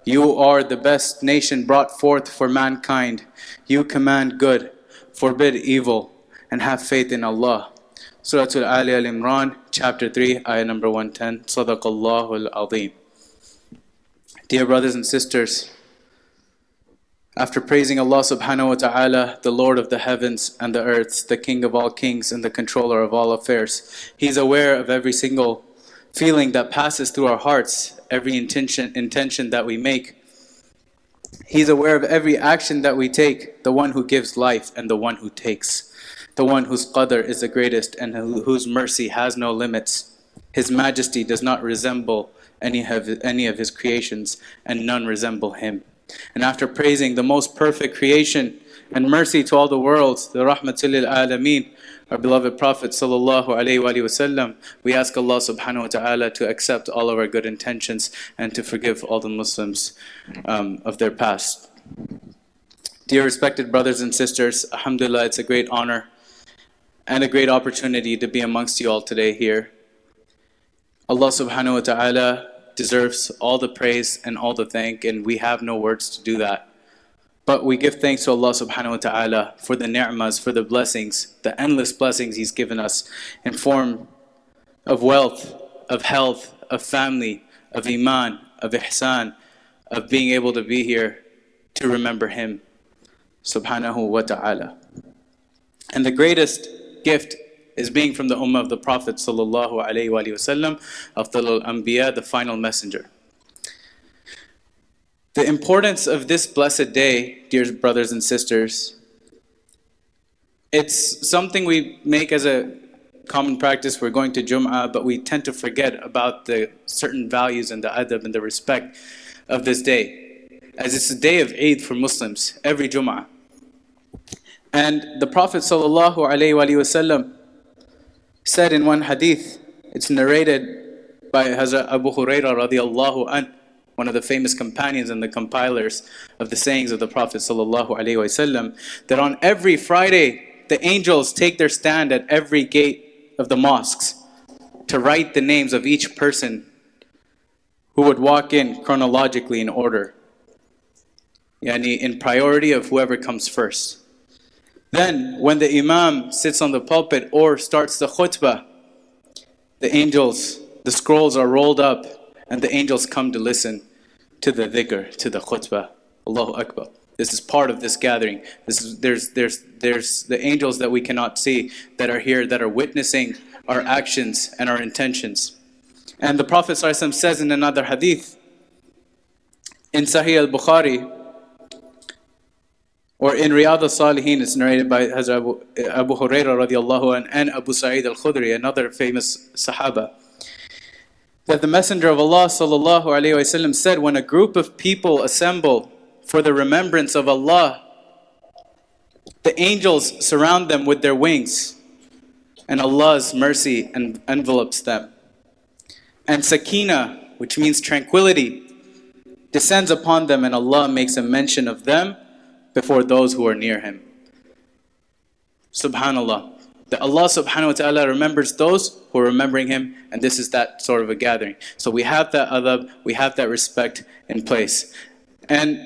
You are the best nation brought forth for mankind. You command good, forbid evil, and have faith in Allah. Surah Ali Al-Imran, chapter 3, ayah number 110. Sadaqallahu al-Azim. Dear brothers and sisters, after praising Allah subhanahu wa ta'ala, the Lord of the heavens and the earth, the King of all kings and the controller of all affairs, He's aware of every single feeling that passes through our hearts, every intention that we make. He's aware of every action that we take, the one who gives life and the one who takes, the one whose qadr is the greatest and whose mercy has no limits. His majesty does not resemble any of His creations, and none resemble Him. And after praising the most perfect creation and mercy to all the worlds, the Rahmatul lil Alameen, our beloved Prophet sallallahu alaihi wasallam, we ask Allah subhanahu wa ta'ala to accept all of our good intentions and to forgive all the Muslims of their past. Dear respected brothers and sisters, alhamdulillah, it's a great honor and a great opportunity to be amongst you all today here. Allah subhanahu wa ta'ala deserves all the praise and all the thank, and we have no words to do that. But we give thanks to Allah subhanahu wa ta'ala for the ni'mas, for the blessings, the endless blessings He's given us in form of wealth, of health, of family, of iman, of ihsan, of being able to be here to remember Him subhanahu wa ta'ala. And the greatest gift is being from the ummah of the Prophet sallallahu alaihi wasallam, Afdalul Anbiya, the final messenger. The importance of this blessed day, dear brothers and sisters, it's something we make as a common practice. We're going to Jum'ah, but we tend to forget about the certain values and the adab and the respect of this day, as it's a day of Eid for Muslims, every Jum'ah. And the Prophet sallallahu alaihi wasallam said in one hadith, it's narrated by Hazrat Abu Hurairah radiallahu anh, one of the famous companions and the compilers of the sayings of the Prophet sallallahu alaihi wasallam, that on every Friday, the angels take their stand at every gate of the mosques to write the names of each person who would walk in chronologically in order, yani in priority of whoever comes first. Then, when the imam sits on the pulpit or starts the khutbah, the scrolls are rolled up and the angels come to listen to the dhikr, to the khutbah. Allahu Akbar. This is part of this gathering. There's the angels that we cannot see that are here, that are witnessing our actions and our intentions. And the Prophet ﷺ says in another hadith, in Sahih al-Bukhari, or in Riyadh al-Salihin, it's narrated by Hazrat Abu Hurairah radiallahu anh, and Abu Sa'id al-Khudri, another famous Sahaba, that the Messenger of Allah sallallahu alaihi wasallam said, when a group of people assemble for the remembrance of Allah, the angels surround them with their wings, and Allah's mercy envelops them. And sakinah, which means tranquility, descends upon them, and Allah makes a mention of them before those who are near Him. Subhanallah. That Allah subhanahu wa ta'ala remembers those who are remembering Him, and this is that sort of a gathering. So we have that adab, we have that respect in place. And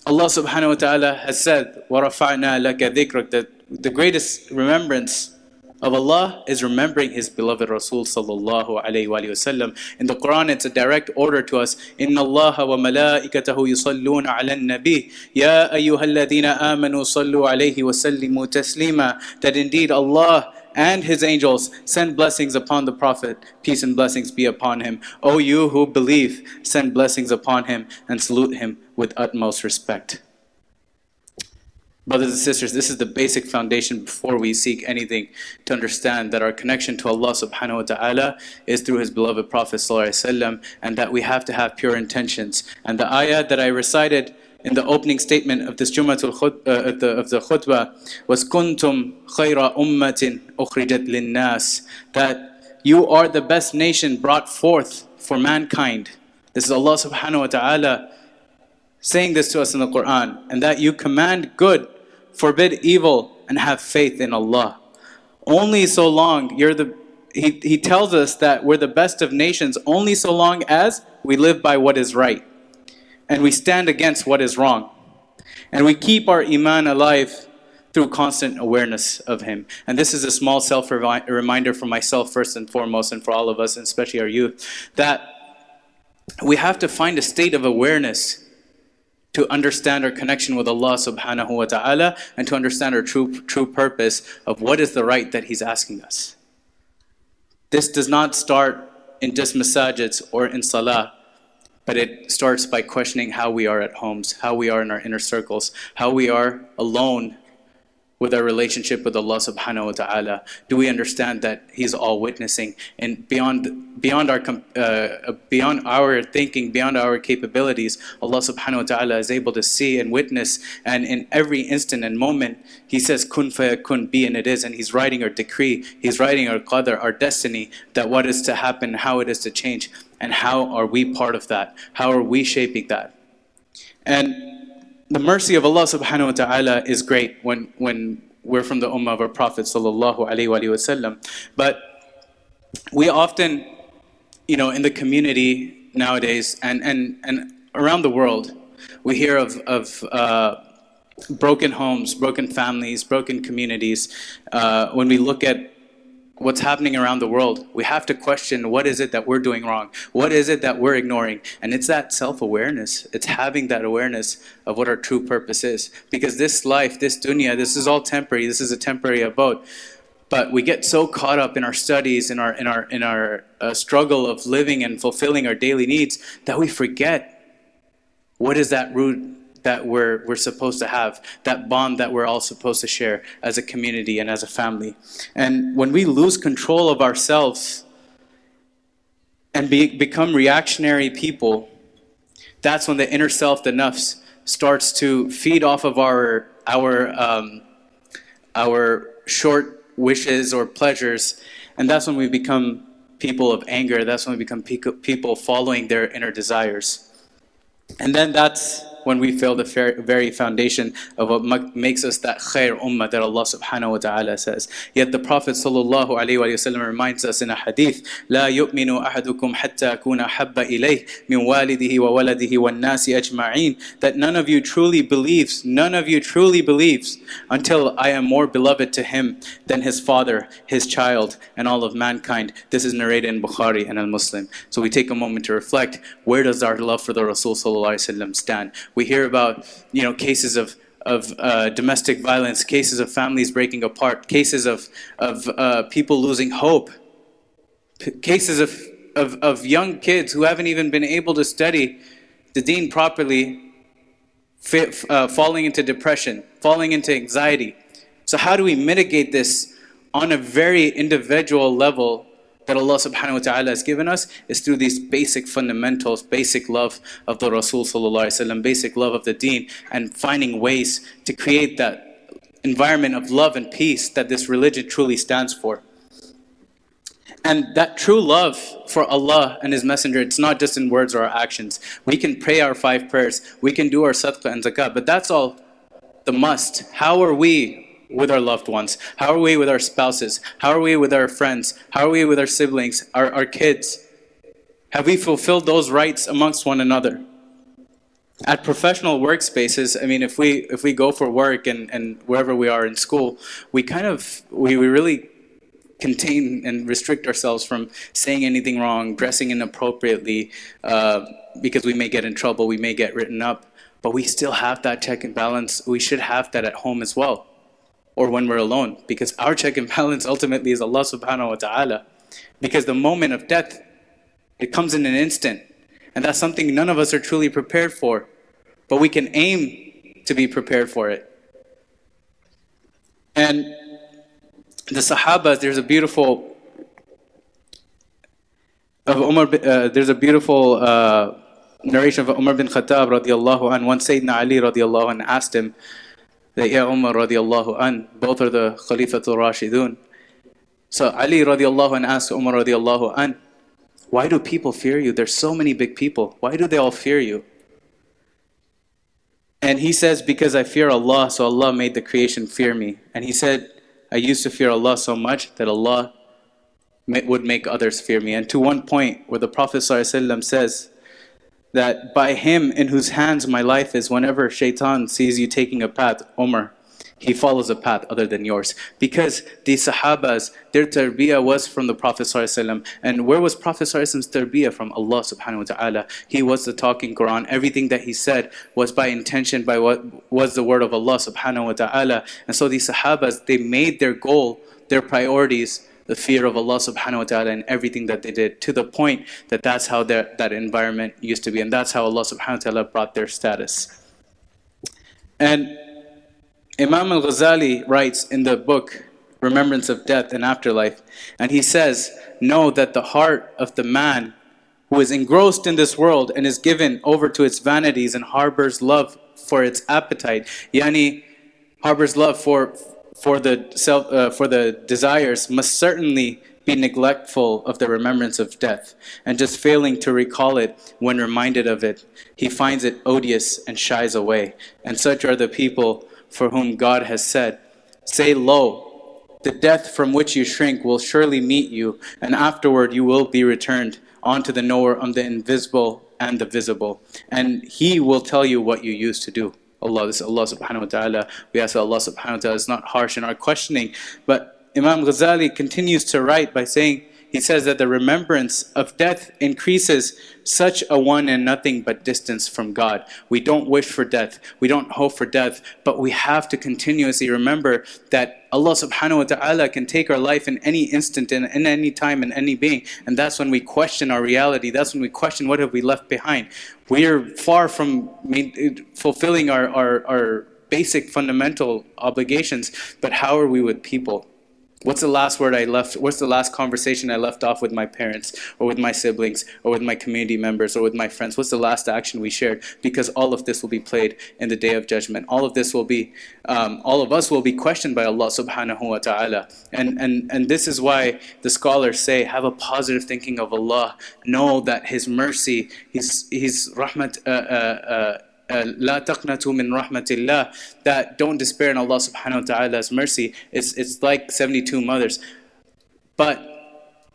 Allah subhanahu wa ta'ala has said, وَرَفَعْنَا لَكَ ذِكْرَكَ, that the greatest remembrance of Allah is remembering His beloved Rasul sallallahu alayhi wa sallam. In the Quran, it's a direct order to us. إِنَّ اللَّهَ وَمَلَائِكَتَهُ يُصَلُّونَ عَلَى النَّبِيِّ يَا أَيُّهَا الَّذِينَ آمَنُوا صَلُّوا عَلَيْهِ وَسَلِّمُوا تَسْلِيمًا. That indeed Allah and His angels send blessings upon the Prophet, peace and blessings be upon him. O you who believe, send blessings upon him and salute him with utmost respect. Brothers and sisters, this is the basic foundation before we seek anything, to understand that our connection to Allah subhanahu wa ta'ala is through His beloved Prophet sallallahu alaihi wasallam, and that we have to have pure intentions. And the ayah that I recited in the opening statement of this Jum'atul of the khutbah was kuntum khayra ummatin ukhrijat linnas, that you are the best nation brought forth for mankind. This is Allah subhanahu wa ta'ala saying this to us in the Quran, and that you command good, forbid evil, and have faith in Allah. Only so long He tells us that we're the best of nations only so long as we live by what is right. and we stand against what is wrong. And we keep our iman alive through constant awareness of Him. And this is a small self-reminder for myself first and foremost, and for all of us, and especially our youth, that we have to find a state of awareness to understand our connection with Allah subhanahu wa ta'ala, and to understand our true purpose of what is the right that He's asking us. This does not start in just masajids or in salah, but it starts by questioning how we are at homes, how we are in our inner circles, how we are alone with our relationship with Allah subhanahu wa ta'ala. Do we understand that He's all witnessing, and beyond our thinking, beyond our capabilities, Allah subhanahu wa ta'ala is able to see and witness, and in every instant and moment He says kun fayakun, be, and it is, and He's writing our decree, He's writing our qadr, our destiny, that what is to happen, how it is to change, and how are we part of that, how are we shaping that. And the mercy of Allah subhanahu wa ta'ala is great when we're from the ummah of our Prophet sallallahu alaihi wasallam. But we often, in the community nowadays and around the world, we hear of broken homes, broken families, broken communities. When we look at what's happening around the world, we have to question, what is it that we're doing wrong? What is it that we're ignoring? And it's that self-awareness. It's having that awareness of what our true purpose is. Because this life, this dunya, this is all temporary. This is a temporary abode. But we get so caught up in our studies, in our struggle of living and fulfilling our daily needs, that we forget what is that root that we're supposed to have, that bond that we're all supposed to share as a community and as a family. And when we lose control of ourselves and become reactionary people, that's when the inner self, the nafs, starts to feed off of our short wishes or pleasures, and that's when we become people of anger. That's when we become people following their inner desires. And then that's when we fail the very foundation of what makes us that khair ummah that Allah subhanahu wa ta'ala says. Yet the Prophet sallallahu alaihi wasallam reminds us in a hadith, لا يؤمن أحدكم حتى أكون أحب إليه من والده وولده والناس أجمعين, that none of you truly believes until I am more beloved to him than his father, his child, and all of mankind. This is narrated in Bukhari and Al-Muslim. So we take a moment to reflect, where does our love for the Rasul sallallahu alaihi wasallam stand? We hear about cases of domestic violence, cases of families breaking apart, cases of people losing hope, cases of young kids who haven't even been able to study the deen properly, falling into depression, falling into anxiety. So how do we mitigate this on a very individual level that Allah subhanahu wa ta'ala has given us? Is through these basic fundamentals, basic love of the Rasul sallallahu alaihi wasallam, basic love of the deen, and finding ways to create that environment of love and peace that this religion truly stands for. And that true love for Allah and His Messenger, it's not just in words or our actions. We can pray our 5 prayers, we can do our sadaqah and zakat, but that's all the must. How are we with our loved ones? How are we with our spouses? How are we with our friends? How are we with our siblings, our kids? Have we fulfilled those rights amongst one another? At professional workspaces, if we go for work and wherever we are in school, we really contain and restrict ourselves from saying anything wrong, dressing inappropriately, because we may get in trouble, we may get written up. But we still have that check and balance. We should have that at home as well, or when we're alone, because our check and balance ultimately is Allah subhanahu wa ta'ala. Because the moment of death, it comes in an instant, and that's something none of us are truly prepared for, but we can aim to be prepared for it. And the Sahabas, there's a beautiful narration of Umar bin Khattab radiallahu anh. Once Sayyidina Ali radiallahu anh asked him that, Ya Umar radiallahu anh, both are the Khalifatul Rashidun. So Ali radiallahu anh asked Umar radiallahu anh, why do people fear you? There's so many big people. Why do they all fear you? And he says, because I fear Allah, so Allah made the creation fear me. And he said, I used to fear Allah so much that Allah would make others fear me. And to one point where the Prophet ﷺ says that by him in whose hands my life is, whenever shaitan sees you taking a path, Omar, he follows a path other than yours. Because the Sahabas, their tarbiyah was from the Prophet ﷺ. And where was Prophet ﷺ's tarbiyah? From Allah subhanahu wa ta'ala. He was the talking Quran. Everything that he said was by intention, by what was the word of Allah subhanahu wa ta'ala. And so the Sahabas, they made their goal, their priorities, the fear of Allah subhanahu wa ta'ala in everything that they did, to the point that that's how that environment used to be, and that's how Allah subhanahu wa ta'ala brought their status. And Imam al-Ghazali writes in the book Remembrance of Death and Afterlife, and he says, know that the heart of the man who is engrossed in this world and is given over to its vanities and harbors love for its appetite, yani harbors love for the desires, must certainly be neglectful of the remembrance of death, and just failing to recall it when reminded of it, he finds it odious and shies away. And such are the people for whom God has said, say, lo, the death from which you shrink will surely meet you, and afterward you will be returned onto the knower of the invisible and the visible, and he will tell you what you used to do. This is Allah subhanahu wa ta'ala. We ask that Allah subhanahu wa ta'ala is not harsh in our questioning. But Imam Ghazali continues to write by saying, he says that the remembrance of death increases such a one and nothing but distance from God. We don't wish for death, we don't hope for death, but we have to continuously remember that Allah subhanahu wa ta'ala can take our life in any instant, in any time, in any being. And that's when we question our reality. That's when we question what have we left behind. We are far from fulfilling our basic fundamental obligations, but how are we with people? What's the last word I left? What's the last conversation I left off with my parents, or with my siblings, or with my community members, or with my friends? What's the last action we shared? Because all of this will be played in the Day of Judgment. All of this will be, all of us will be questioned by Allah subhanahu wa ta'ala. And this is why the scholars say, have a positive thinking of Allah. Know that His mercy, His rahmat, لا تقنطوا من رحمة الله, that don't despair in Allah subhanahu wa ta'ala's mercy. It's like 72 mothers, but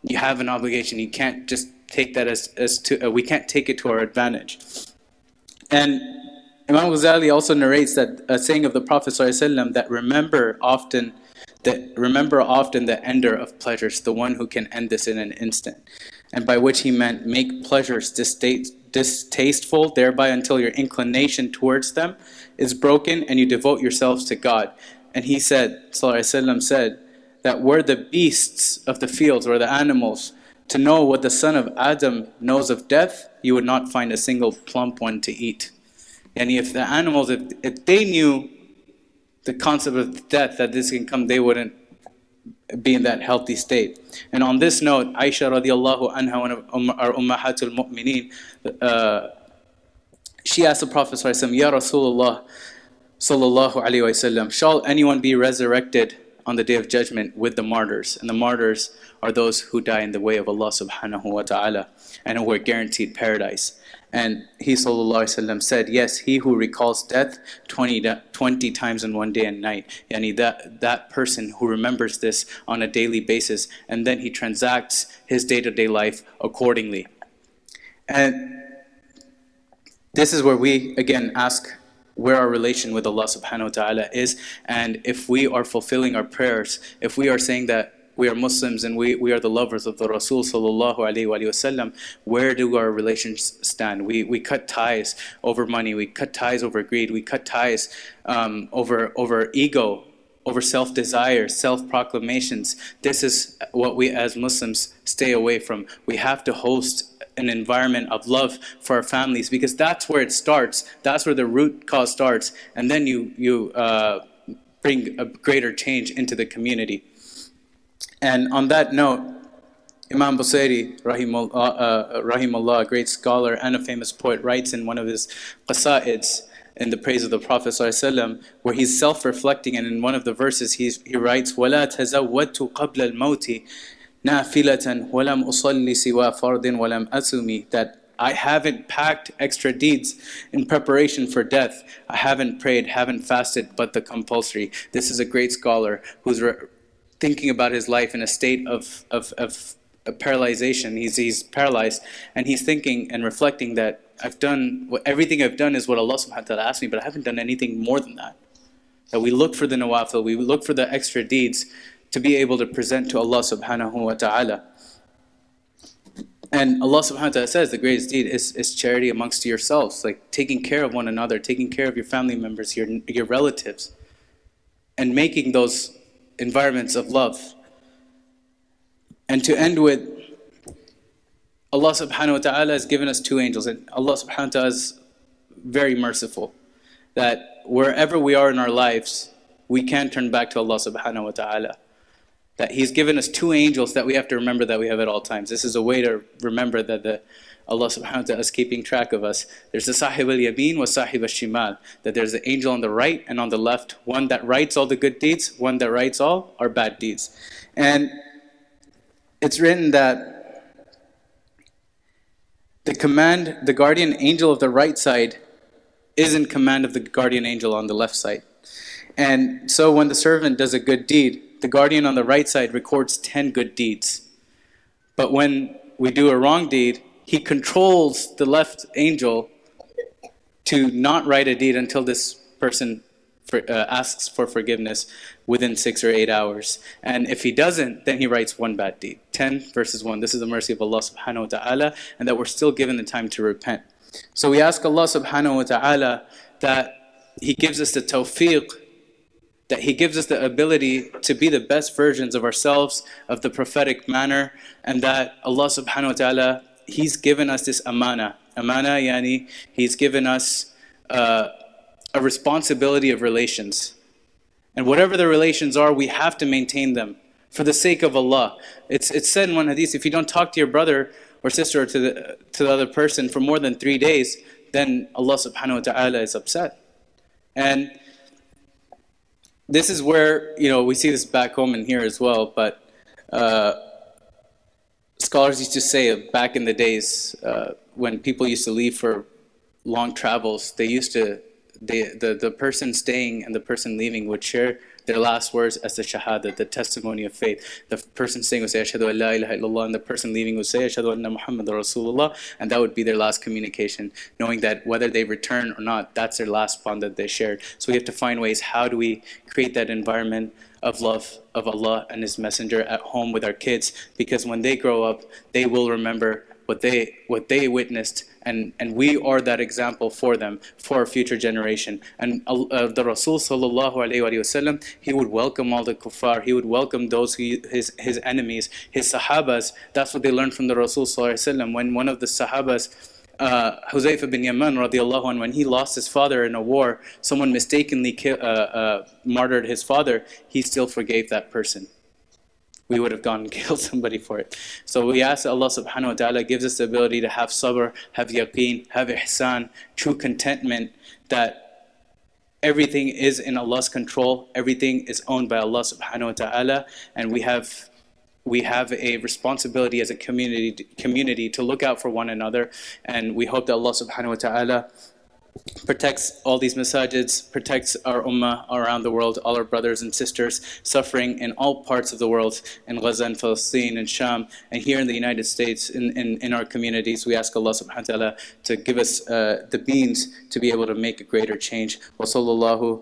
you have an obligation. You can't just take that we can't take it to our advantage. And Imam Ghazali also narrates that a saying of the Prophet ﷺ, that remember often the ender of pleasures, the one who can end this in an instant. And by which he meant, make pleasures distasteful thereby until your inclination towards them is broken and you devote yourselves to God. And he said, Sallallahu Alaihi Wasallam said, that were the beasts of the fields or the animals to know what the son of Adam knows of death, you would not find a single plump one to eat. And if the animals, if they knew the concept of death, that this can come, they wouldn't be in that healthy state. And on this note, Aisha radiallahu anha, one of our ummahatul mu'mineen, she asked the Prophet sallallahu alaihi wasallam, Ya Rasulullah sallallahu alaihi wasallam, shall anyone be resurrected on the Day of Judgment with the martyrs? And the martyrs are those who die in the way of Allah subhanahu wa ta'ala and who are guaranteed paradise. And he sallallahu alaihi wasallam said, yes, he who recalls death 20 times in one day and night, yani that person who remembers this on a daily basis, and then he transacts his day-to-day life accordingly. And this is where we again ask where our relation with Allah subhanahu wa ta'ala is, and if we are fulfilling our prayers, if we are saying that we are Muslims and we are the lovers of the Rasul sallallahu alayhi wa sallam, where do our relations stand? We cut ties over money, we cut ties over greed, we cut ties over ego, over self-desire, self-proclamations. This is what we as Muslims stay away from. We have to host an environment of love for our families, because that's where it starts, that's where the root cause starts, and then you bring a greater change into the community. And on that note, Imam Busayri, rahimullah, a great scholar and a famous poet, writes in one of his qasaids in the praise of the Prophet ﷺ, where he's self-reflecting, and in one of the verses he writes, وَلَا تَزَوَّدْتُ قَبْلَ الْمَوْتِ نَافِلَةً وَلَمْ أُصَلِّ سِوَى فَرْضٍ وَلَمْ أَسُمِ, that I haven't packed extra deeds in preparation for death. I haven't prayed, haven't fasted, but the compulsory. This is a great scholar who's thinking about his life in a state of paralyzation. He's paralyzed, and he's thinking and reflecting that I've done, everything I've done is what Allah subhanahu wa ta'ala asked me, but I haven't done anything more than that. That we look for the nawafil, we look for the extra deeds to be able to present to Allah subhanahu wa ta'ala. And Allah subhanahu wa ta'ala says the greatest deed is charity amongst yourselves, like taking care of one another, taking care of your family members, your relatives, and making those environments of love. And to end with, Allah subhanahu wa ta'ala has given us two angels, and Allah subhanahu wa ta'ala is very merciful, that wherever we are in our lives, we can turn back to Allah subhanahu wa ta'ala. That He's given us two angels that we have to remember that we have at all times. This is a way to remember that Allah subhanahu wa ta'ala is keeping track of us. There's the sahib al-yameen wa sahib al-shimal, that there's the angel on the right and on the left, one that writes all the good deeds, one that writes all our bad deeds. And it's written that the guardian angel of the right side is in command of the guardian angel on the left side. And so when the servant does a good deed, the guardian on the right side records 10 good deeds. But when we do a wrong deed, he controls the left angel to not write a deed until this person asks for forgiveness within 6 or 8 hours. And if he doesn't, then he writes one bad deed. 10 versus 1. This is the mercy of Allah subhanahu wa ta'ala, and that we're still given the time to repent. So we ask Allah subhanahu wa ta'ala that He gives us the tawfiq, that He gives us the ability to be the best versions of ourselves, of the prophetic manner, and that Allah subhanahu wa ta'ala, He's given us this amana. Amana yani, He's given us a responsibility of relations. And whatever the relations are, we have to maintain them for the sake of Allah. It's said in one hadith, if you don't talk to your brother or sister or to the other person for more than 3 days, then Allah subhanahu wa ta'ala is upset. And this is where, we see this back home and here as well, but scholars used to say back in the days when people used to leave for long travels, the person staying and the person leaving would share their last words as the Shahada, the testimony of faith. The person staying would say, Ashhadu an la ilaha illallah, and the person leaving would say, Ashhadu anna Muhammadan Rasulullah, and that would be their last communication, knowing that whether they return or not, that's their last bond that they shared. So we have to find ways, how do we create that environment of love of Allah and His Messenger at home with our kids, because when they grow up, they will remember what they witnessed, and we are that example for them, for our future generation. And the Rasul sallallahu alayhi wa sallam, he would welcome all the kuffar, he would welcome those his enemies, his sahabas. That's what they learned from the Rasul sallallahu alayhi wa sallam. When one of the sahabas, Huzaifa bin Yaman radiallahu anhu, when he lost his father in a war, someone mistakenly martyred his father, he still forgave that person. We would have gone and killed somebody for it. So we ask that Allah subhanahu wa ta'ala gives us the ability to have sabr, have yaqeen, have ihsan, true contentment, that everything is in Allah's control, everything is owned by Allah subhanahu wa ta'ala, and we have a responsibility as a community to look out for one another. And we hope that Allah subhanahu wa ta'ala protects all these masajids, protects our ummah around the world, all our brothers and sisters suffering in all parts of the world, in Gaza and Palestine and Sham, and here in the United States, in our communities. We ask Allah subhanahu wa ta'ala to give us the means to be able to make a greater change. Wa sallallahu